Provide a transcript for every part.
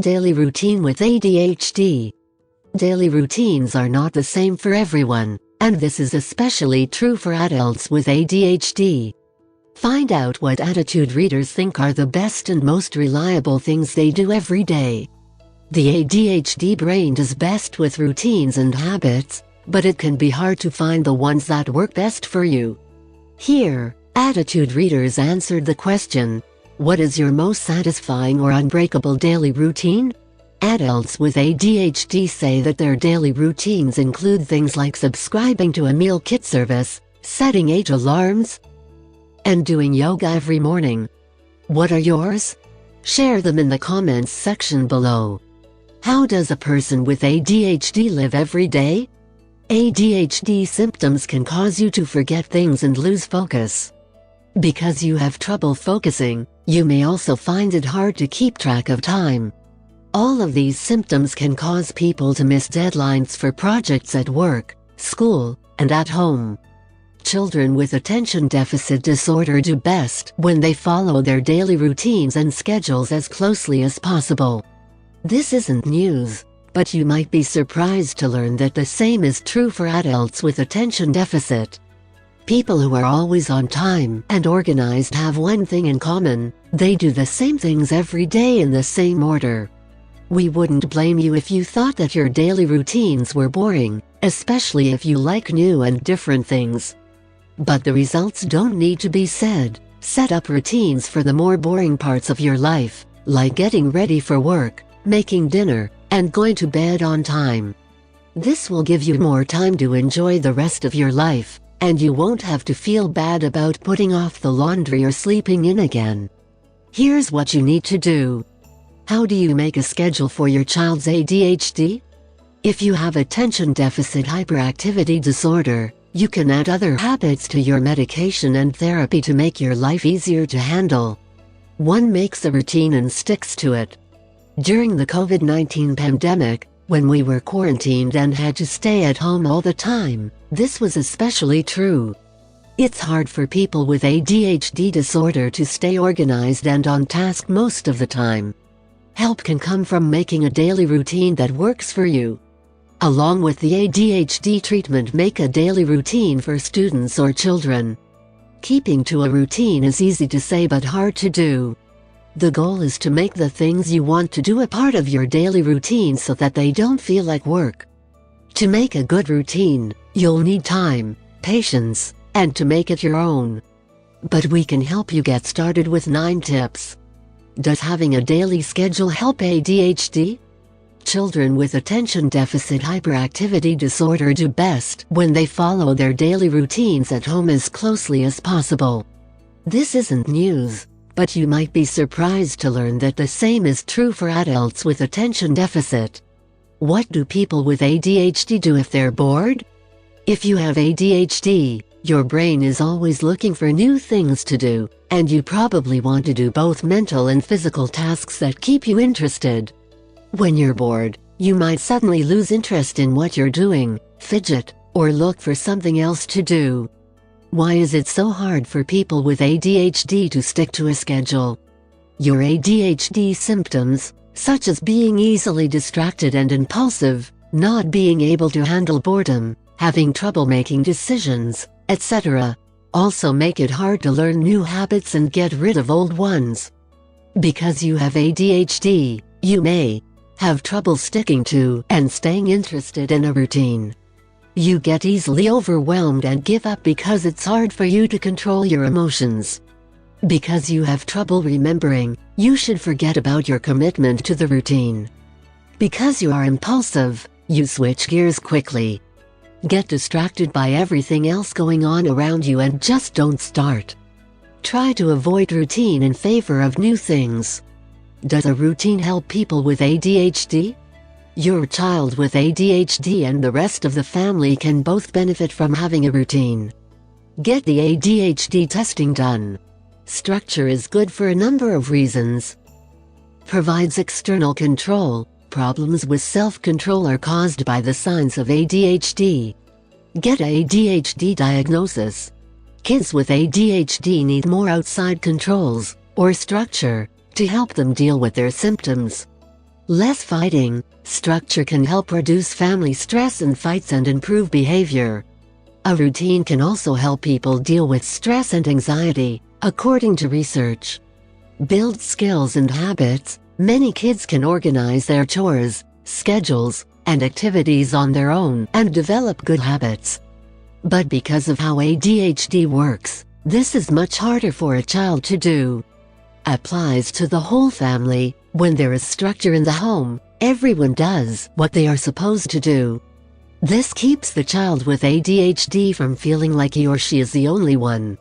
Daily routine with ADHD. Daily routines are not the same for everyone, and this is especially true for adults with ADHD. Find out what Attitude readers think are the best and most reliable things they do every day. The ADHD brain does best with routines and habits, but it can be hard to find the ones that work best for you. Here, Attitude readers answered the question, what is your most satisfying or unbreakable daily routine? Adults with ADHD say that their daily routines include things like subscribing to a meal kit service, setting age alarms, and doing yoga every morning. What are yours? Share them in the comments section below. How does a person with ADHD live every day? ADHD symptoms can cause you to forget things and lose focus. Because you have trouble focusing, you may also find it hard to keep track of time. All of these symptoms can cause people to miss deadlines for projects at work, school, and at home. Children with attention deficit disorder do best when they follow their daily routines and schedules as closely as possible. This isn't news, but you might be surprised to learn that the same is true for adults with attention deficit. People who are always on time and organized have one thing in common: they do the same things every day in the same order. We wouldn't blame you if you thought that your daily routines were boring, especially if you like new and different things. But the results don't need to be said. Set up routines for the more boring parts of your life, like getting ready for work, making dinner, and going to bed on time. This will give you more time to enjoy the rest of your life, and you won't have to feel bad about putting off the laundry or sleeping in again. Here's what you need to do. How do you make a schedule for your child's ADHD? If you have attention deficit hyperactivity disorder, you can add other habits to your medication and therapy to make your life easier to handle. 1. Makes a routine and sticks to it. During the COVID-19 pandemic, when we were quarantined and had to stay at home all the time, this was especially true. It's hard for people with ADHD disorder to stay organized and on task most of the time. Help can come from making a daily routine that works for you. Along with the ADHD treatment, make a daily routine for students or children. Keeping to a routine is easy to say but hard to do. The goal is to make the things you want to do a part of your daily routine so that they don't feel like work. To make a good routine, you'll need time, patience, and to make it your own. But we can help you get started with 9 tips. Does having a daily schedule help ADHD? Children with attention deficit hyperactivity disorder do best when they follow their daily routines at home as closely as possible. This isn't news, but you might be surprised to learn that the same is true for adults with attention deficit. What do people with ADHD do if they're bored? If you have ADHD, your brain is always looking for new things to do, and you probably want to do both mental and physical tasks that keep you interested. When you're bored, you might suddenly lose interest in what you're doing, fidget, or look for something else to do. Why is it so hard for people with ADHD to stick to a schedule? Your ADHD symptoms, such as being easily distracted and impulsive, not being able to handle boredom, having trouble making decisions, etc., also make it hard to learn new habits and get rid of old ones. Because you have ADHD, you may have trouble sticking to and staying interested in a routine. You get easily overwhelmed and give up because it's hard for you to control your emotions. Because you have trouble remembering, you should forget about your commitment to the routine. Because you are impulsive, you switch gears quickly. Get distracted by everything else going on around you and just don't start. Try to avoid routine in favor of new things. Does a routine help people with ADHD? Your child with ADHD and the rest of the family can both benefit from having a routine. Get the ADHD testing done. Structure is good for a number of reasons. Provides external control. Problems with self-control are caused by the signs of ADHD. Get ADHD diagnosis. Kids with ADHD need more outside controls, or structure, to help them deal with their symptoms. Less fighting. Structure can help reduce family stress and fights and improve behavior. A routine can also help people deal with stress and anxiety, according to research. Build skills and habits. Many kids can organize their chores, schedules, and activities on their own and develop good habits. But because of how ADHD works, this is much harder for a child to do. Applies to the whole family. When there is structure in the home, everyone does what they are supposed to do. This keeps the child with ADHD from feeling like he or she is the only one.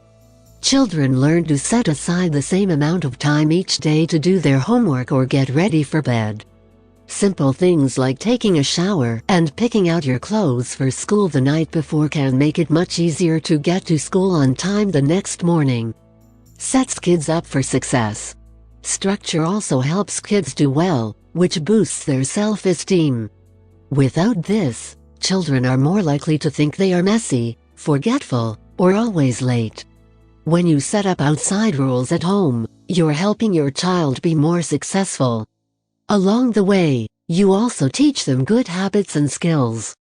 Children learn to set aside the same amount of time each day to do their homework or get ready for bed. Simple things like taking a shower and picking out your clothes for school the night before can make it much easier to get to school on time the next morning. Sets kids up for success. Structure also helps kids do well, which boosts their self-esteem. Without this, children are more likely to think they are messy, forgetful, or always late. When you set up outside rules at home, you're helping your child be more successful. Along the way, you also teach them good habits and skills.